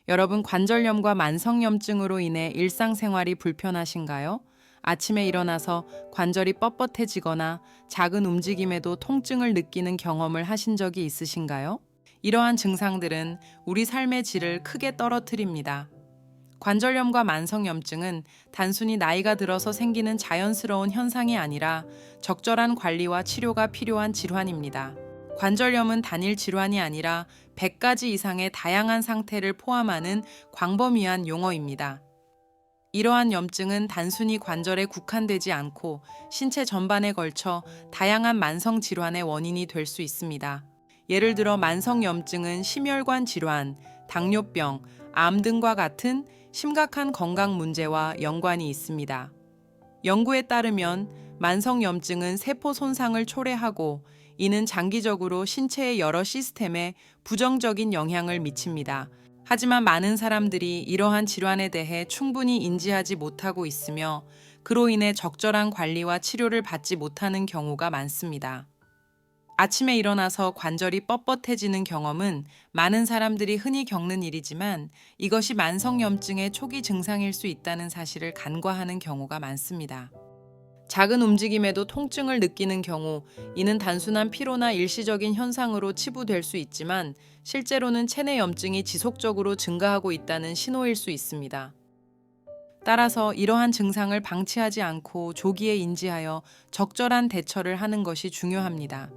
여러분, 관절염과 만성염증으로 인해 일상생활이 불편하신가요? 아침에 일어나서 관절이 뻣뻣해지거나 작은 움직임에도 통증을 느끼는 경험을 하신 적이 있으신가요? 이러한 증상들은 우리 삶의 질을 크게 떨어뜨립니다. 관절염과 만성염증은 단순히 나이가 들어서 생기는 자연스러운 현상이 아니라 적절한 관리와 치료가 필요한 질환입니다. 관절염은 단일 질환이 아니라 100가지 이상의 다양한 상태를 포함하는 광범위한 용어입니다. 이러한 염증은 단순히 관절에 국한되지 않고 신체 전반에 걸쳐 다양한 만성 질환의 원인이 될 수 있습니다. 예를 들어 만성염증은 심혈관 질환, 당뇨병, 암 등과 같은 심각한 건강 문제와 연관이 있습니다. 연구에 따르면 만성염증은 세포 손상을 초래하고 이는 장기적으로 신체의 여러 시스템에 부정적인 영향을 미칩니다. 하지만 많은 사람들이 이러한 질환에 대해 충분히 인지하지 못하고 있으며 그로 인해 적절한 관리와 치료를 받지 못하는 경우가 많습니다. 아침에 일어나서 관절이 뻣뻣해지는 경험은 많은 사람들이 흔히 겪는 일이지만 이것이 만성염증의 초기 증상일 수 있다는 사실을 간과하는 경우가 많습니다. 작은 움직임에도 통증을 느끼는 경우, 이는 단순한 피로나 일시적인 현상으로 치부될 수 있지만 실제로는 체내 염증이 지속적으로 증가하고 있다는 신호일 수 있습니다. 따라서 이러한 증상을 방치하지 않고 조기에 인지하여 적절한 대처를 하는 것이 중요합니다.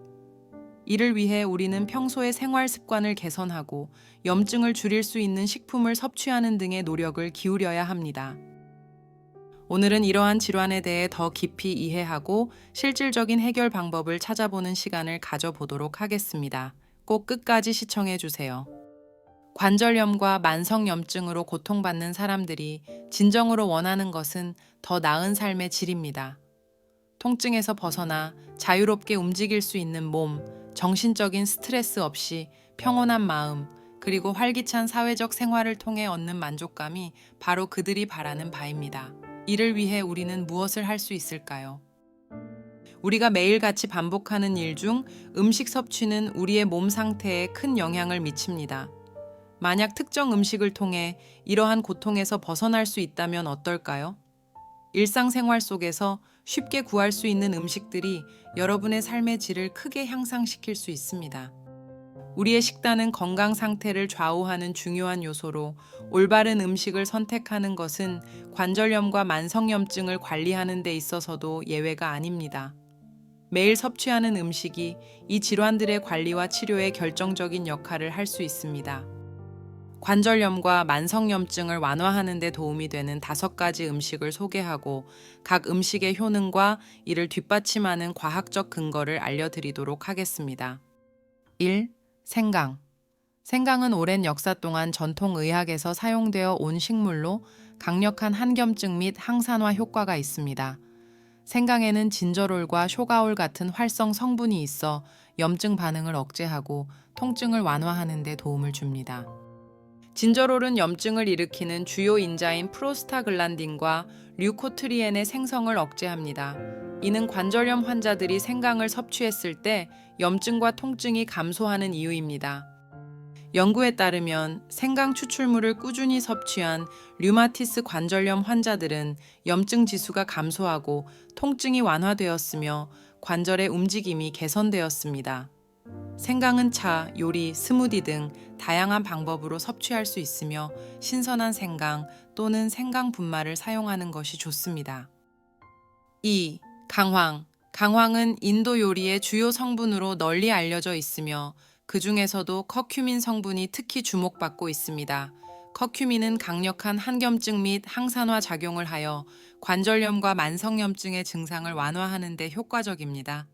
이를 위해 우리는 평소의 생활 습관을 개선하고 염증을 줄일 수 있는 식품을 섭취하는 등의 노력을 기울여야 합니다. 오늘은 이러한 질환에 대해 더 깊이 이해하고 실질적인 해결 방법을 찾아보는 시간을 가져보도록 하겠습니다. 꼭 끝까지 시청해 주세요. 관절염과 만성염증으로 고통받는 사람들이 진정으로 원하는 것은 더 나은 삶의 질입니다. 통증에서 벗어나 자유롭게 움직일 수 있는 몸, 정신적인 스트레스 없이 평온한 마음, 그리고 활기찬 사회적 생활을 통해 얻는 만족감이 바로 그들이 바라는 바입니다. 이를 위해 우리는 무엇을 할 수 있을까요? 우리가 매일같이 반복하는 일 중 음식 섭취는 우리의 몸 상태에 큰 영향을 미칩니다. 만약 특정 음식을 통해 이러한 고통에서 벗어날 수 있다면 어떨까요? 일상생활 속에서 쉽게 구할 수 있는 음식들이 여러분의 삶의 질을 크게 향상시킬 수 있습니다. 우리의 식단은 건강 상태를 좌우하는 중요한 요소로 올바른 음식을 선택하는 것은 관절염과 만성염증을 관리하는 데 있어서도 예외가 아닙니다. 매일 섭취하는 음식이 이 질환들의 관리와 치료에 결정적인 역할을 할 수 있습니다. 관절염과 만성염증을 완화하는 데 도움이 되는 5가지 음식을 소개하고 각 음식의 효능과 이를 뒷받침하는 과학적 근거를 알려드리도록 하겠습니다. 1. 생강. 생강은 오랜 역사 동안 전통의학에서 사용되어 온 식물로 강력한 항염증 및 항산화 효과가 있습니다. 생강에는 진저롤과 쇼가올 같은 활성 성분이 있어 염증 반응을 억제하고 통증을 완화하는 데 도움을 줍니다. 진저롤은 염증을 일으키는 주요 인자인 프로스타글란딘과 류코트리엔의 생성을 억제합니다. 이는 관절염 환자들이 생강을 섭취했을 때 염증과 통증이 감소하는 이유입니다. 연구에 따르면 생강 추출물을 꾸준히 섭취한 류마티스 관절염 환자들은 염증 지수가 감소하고 통증이 완화되었으며 관절의 움직임이 개선되었습니다. 생강은 차, 요리, 스무디 등 다양한 방법으로 섭취할 수 있으며 신선한 생강 또는 생강 분말을 사용하는 것이 좋습니다. 2. 강황. 강황은 인도 요리의 주요 성분으로 널리 알려져 있으며 그 중에서도 커큐민 성분이 특히 주목받고 있습니다. 커큐민은 강력한 항염증 및 항산화 작용을 하여 관절염과 만성염증의 증상을 완화하는 데 효과적입니다.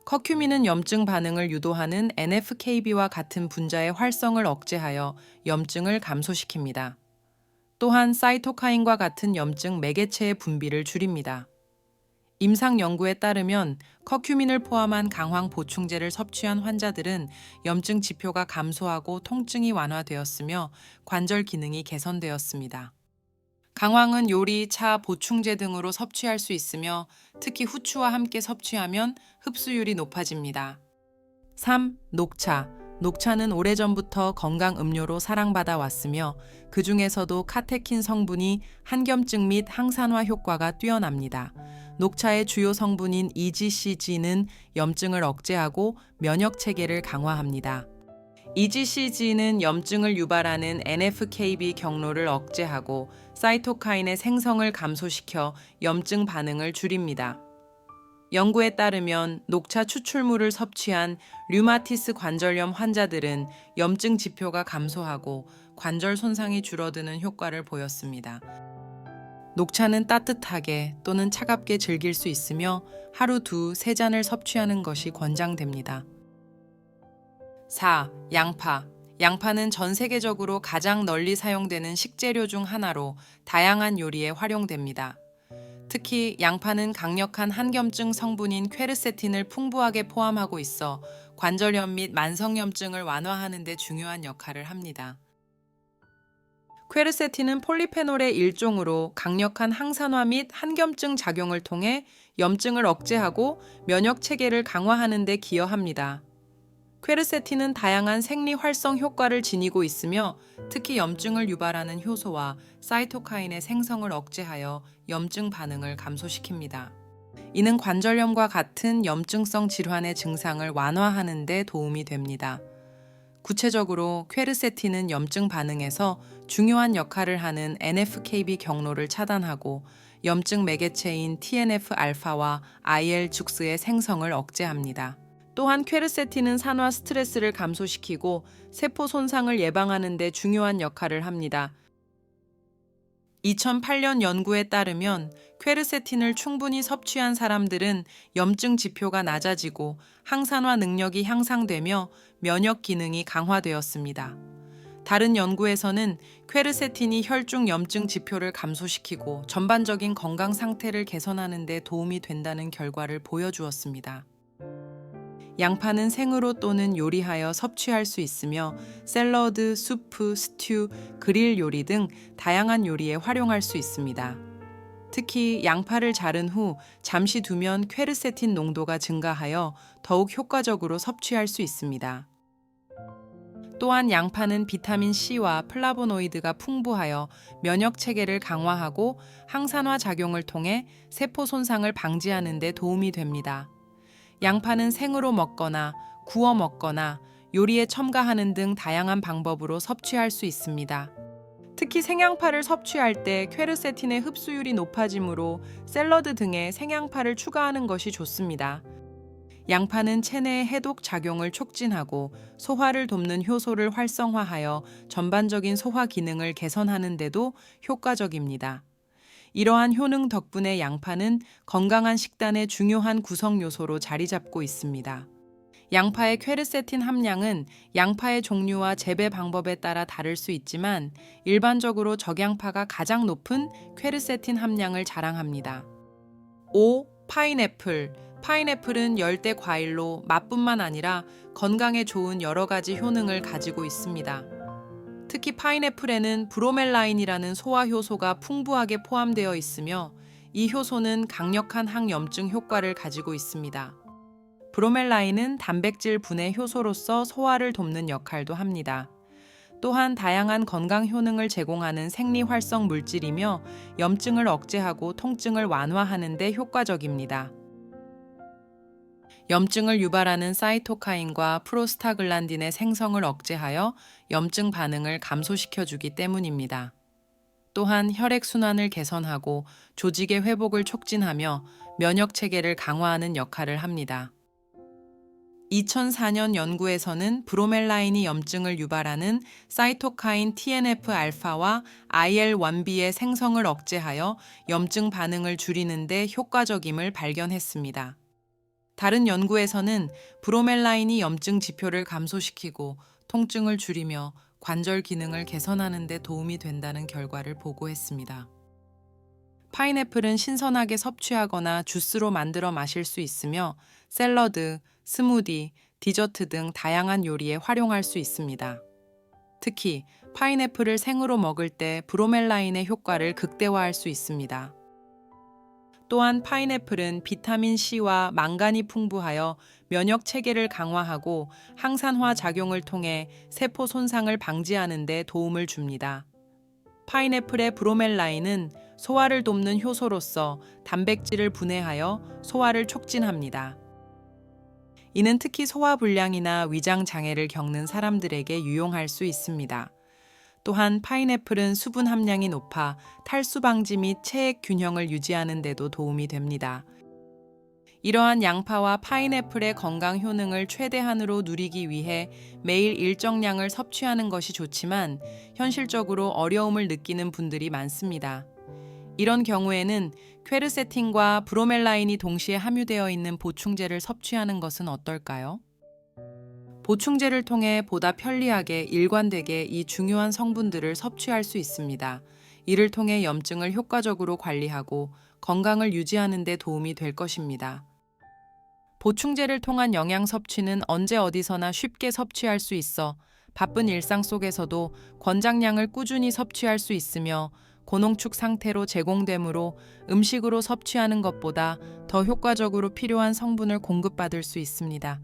커큐민은 염증 반응을 유도하는 NF-kB와 같은 분자의 활성을 억제하여 염증을 감소시킵니다. 또한 사이토카인과 같은 염증 매개체의 분비를 줄입니다. 임상 연구에 따르면 커큐민을 포함한 강황 보충제를 섭취한 환자들은 염증 지표가 감소하고 통증이 완화되었으며 관절 기능이 개선되었습니다. 강황은 요리, 차, 보충제 등으로 섭취할 수 있으며 특히 후추와 함께 섭취하면 흡수율이 높아집니다. 3. 녹차. 녹차는 오래전부터 건강 음료로 사랑받아 왔으며 그 중에서도 카테킨 성분이 한겸증 및 항산화 효과가 뛰어납니다. 녹차의 주요 성분인 EGCG는 염증을 억제하고 면역 체계를 강화합니다. EGCG는 염증을 유발하는 NF-κB 경로를 억제하고 사이토카인의 생성을 감소시켜 염증 반응을 줄입니다. 연구에 따르면 녹차 추출물을 섭취한 류마티스 관절염 환자들은 염증 지표가 감소하고 관절 손상이 줄어드는 효과를 보였습니다. 녹차는 따뜻하게 또는 차갑게 즐길 수 있으며 하루 2-3잔을 섭취하는 것이 권장됩니다. 4. 양파. 양파는 전 세계적으로 가장 널리 사용되는 식재료 중 하나로 다양한 요리에 활용됩니다. 특히 양파는 강력한 한겸증 성분인 퀘르세틴을 풍부하게 포함하고 있어 관절염 및 만성염증을 완화하는 데 중요한 역할을 합니다. 퀘르세틴은 폴리페놀의 일종으로 강력한 항산화 및 한겸증 작용을 통해 염증을 억제하고 면역 체계를 강화하는 데 기여합니다. 퀘르세틴은 다양한 생리 활성 효과를 지니고 있으며 특히 염증을 유발하는 효소와 사이토카인의 생성을 억제하여 염증 반응을 감소시킵니다. 이는 관절염과 같은 염증성 질환의 증상을 완화하는 데 도움이 됩니다. 구체적으로 퀘르세틴은 염증 반응에서 중요한 역할을 하는 NF-κB 경로를 차단하고 염증 매개체인 TNF-알파와 IL-죽스의 생성을 억제합니다. 또한 퀘르세틴은 산화 스트레스를 감소시키고 세포 손상을 예방하는 데 중요한 역할을 합니다. 2008년 연구에 따르면 퀘르세틴을 충분히 섭취한 사람들은 염증 지표가 낮아지고 항산화 능력이 향상되며 면역 기능이 강화되었습니다. 다른 연구에서는 퀘르세틴이 혈중 염증 지표를 감소시키고 전반적인 건강 상태를 개선하는 데 도움이 된다는 결과를 보여주었습니다. 양파는 생으로 또는 요리하여 섭취할 수 있으며 샐러드, 수프, 스튜, 그릴 요리 등 다양한 요리에 활용할 수 있습니다. 특히 양파를 자른 후 잠시 두면 퀘르세틴 농도가 증가하여 더욱 효과적으로 섭취할 수 있습니다. 또한 양파는 비타민 C와 플라보노이드가 풍부하여 면역 체계를 강화하고 항산화 작용을 통해 세포 손상을 방지하는 데 도움이 됩니다. 양파는 생으로 먹거나 구워 먹거나 요리에 첨가하는 등 다양한 방법으로 섭취할 수 있습니다. 특히 생양파를 섭취할 때 퀘르세틴의 흡수율이 높아지므로 샐러드 등에 생양파를 추가하는 것이 좋습니다. 양파는 체내의 해독 작용을 촉진하고 소화를 돕는 효소를 활성화하여 전반적인 소화 기능을 개선하는 데도 효과적입니다. 이러한 효능 덕분에 양파는 건강한 식단의 중요한 구성 요소로 자리 잡고 있습니다. 양파의 퀘르세틴 함량은 양파의 종류와 재배 방법에 따라 다를 수 있지만 일반적으로 적양파가 가장 높은 퀘르세틴 함량을 자랑합니다. 5. 파인애플. 파인애플은 열대 과일로 맛뿐만 아니라 건강에 좋은 여러 가지 효능을 가지고 있습니다. 특히 파인애플에는 브로멜라인이라는 소화 효소가 풍부하게 포함되어 있으며 이 효소는 강력한 항염증 효과를 가지고 있습니다. 브로멜라인은 단백질 분해 효소로서 소화를 돕는 역할도 합니다. 또한 다양한 건강 효능을 제공하는 생리활성 물질이며 염증을 억제하고 통증을 완화하는 데 효과적입니다. 염증을 유발하는 사이토카인과 프로스타글란딘의 생성을 억제하여 염증 반응을 감소시켜주기 때문입니다. 또한 혈액순환을 개선하고 조직의 회복을 촉진하며 면역 체계를 강화하는 역할을 합니다. 2004년 연구에서는 브로멜라인이 염증을 유발하는 사이토카인 TNF-알파와 IL-1B의 생성을 억제하여 염증 반응을 줄이는 데 효과적임을 발견했습니다. 다른 연구에서는 브로멜라인이 염증 지표를 감소시키고 통증을 줄이며 관절 기능을 개선하는 데 도움이 된다는 결과를 보고했습니다. 파인애플은 신선하게 섭취하거나 주스로 만들어 마실 수 있으며 샐러드, 스무디, 디저트 등 다양한 요리에 활용할 수 있습니다. 특히 파인애플을 생으로 먹을 때 브로멜라인의 효과를 극대화할 수 있습니다. 또한 파인애플은 비타민 C와 망간이 풍부하여 면역 체계를 강화하고 항산화 작용을 통해 세포 손상을 방지하는 데 도움을 줍니다. 파인애플의 브로멜라인은 소화를 돕는 효소로서 단백질을 분해하여 소화를 촉진합니다. 이는 특히 소화불량이나 위장 장애를 겪는 사람들에게 유용할 수 있습니다. 또한 파인애플은 수분 함량이 높아 탈수 방지 및 체액 균형을 유지하는 데도 도움이 됩니다. 이러한 양파와 파인애플의 건강 효능을 최대한으로 누리기 위해 매일 일정량을 섭취하는 것이 좋지만 현실적으로 어려움을 느끼는 분들이 많습니다. 이런 경우에는 퀘르세틴과 브로멜라인이 동시에 함유되어 있는 보충제를 섭취하는 것은 어떨까요? 보충제를 통해 보다 편리하게 일관되게 이 중요한 성분들을 섭취할 수 있습니다. 이를 통해 염증을 효과적으로 관리하고 건강을 유지하는 데 도움이 될 것입니다. 보충제를 통한 영양 섭취는 언제 어디서나 쉽게 섭취할 수 있어 바쁜 일상 속에서도 권장량을 꾸준히 섭취할 수 있으며 고농축 상태로 제공되므로 음식으로 섭취하는 것보다 더 효과적으로 필요한 성분을 공급받을 수 있습니다.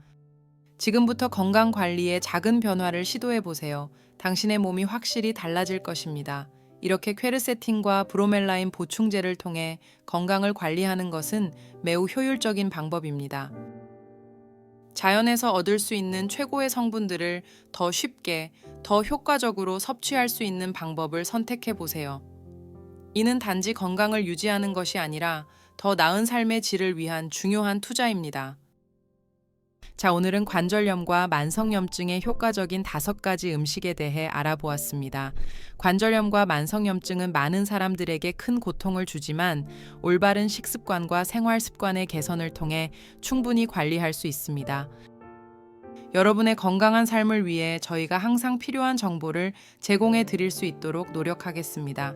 지금부터 건강 관리에 작은 변화를 시도해 보세요. 당신의 몸이 확실히 달라질 것입니다. 이렇게 퀘르세틴과 브로멜라인 보충제를 통해 건강을 관리하는 것은 매우 효율적인 방법입니다. 자연에서 얻을 수 있는 최고의 성분들을 더 쉽게, 더 효과적으로 섭취할 수 있는 방법을 선택해 보세요. 이는 단지 건강을 유지하는 것이 아니라 더 나은 삶의 질을 위한 중요한 투자입니다. 자, 오늘은 관절염과 만성염증의 효과적인 5가지 음식에 대해 알아보았습니다. 관절염과 만성염증은 많은 사람들에게 큰 고통을 주지만 올바른 식습관과 생활 습관의 개선을 통해 충분히 관리할 수 있습니다. 여러분의 건강한 삶을 위해 저희가 항상 필요한 정보를 제공해 드릴 수 있도록 노력하겠습니다.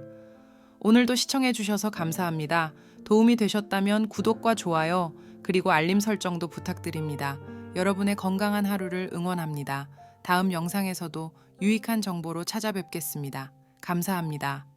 오늘도 시청해 주셔서 감사합니다. 도움이 되셨다면 구독과 좋아요, 그리고 알림 설정도 부탁드립니다. 여러분의 건강한 하루를 응원합니다. 다음 영상에서도 유익한 정보로 찾아뵙겠습니다. 감사합니다.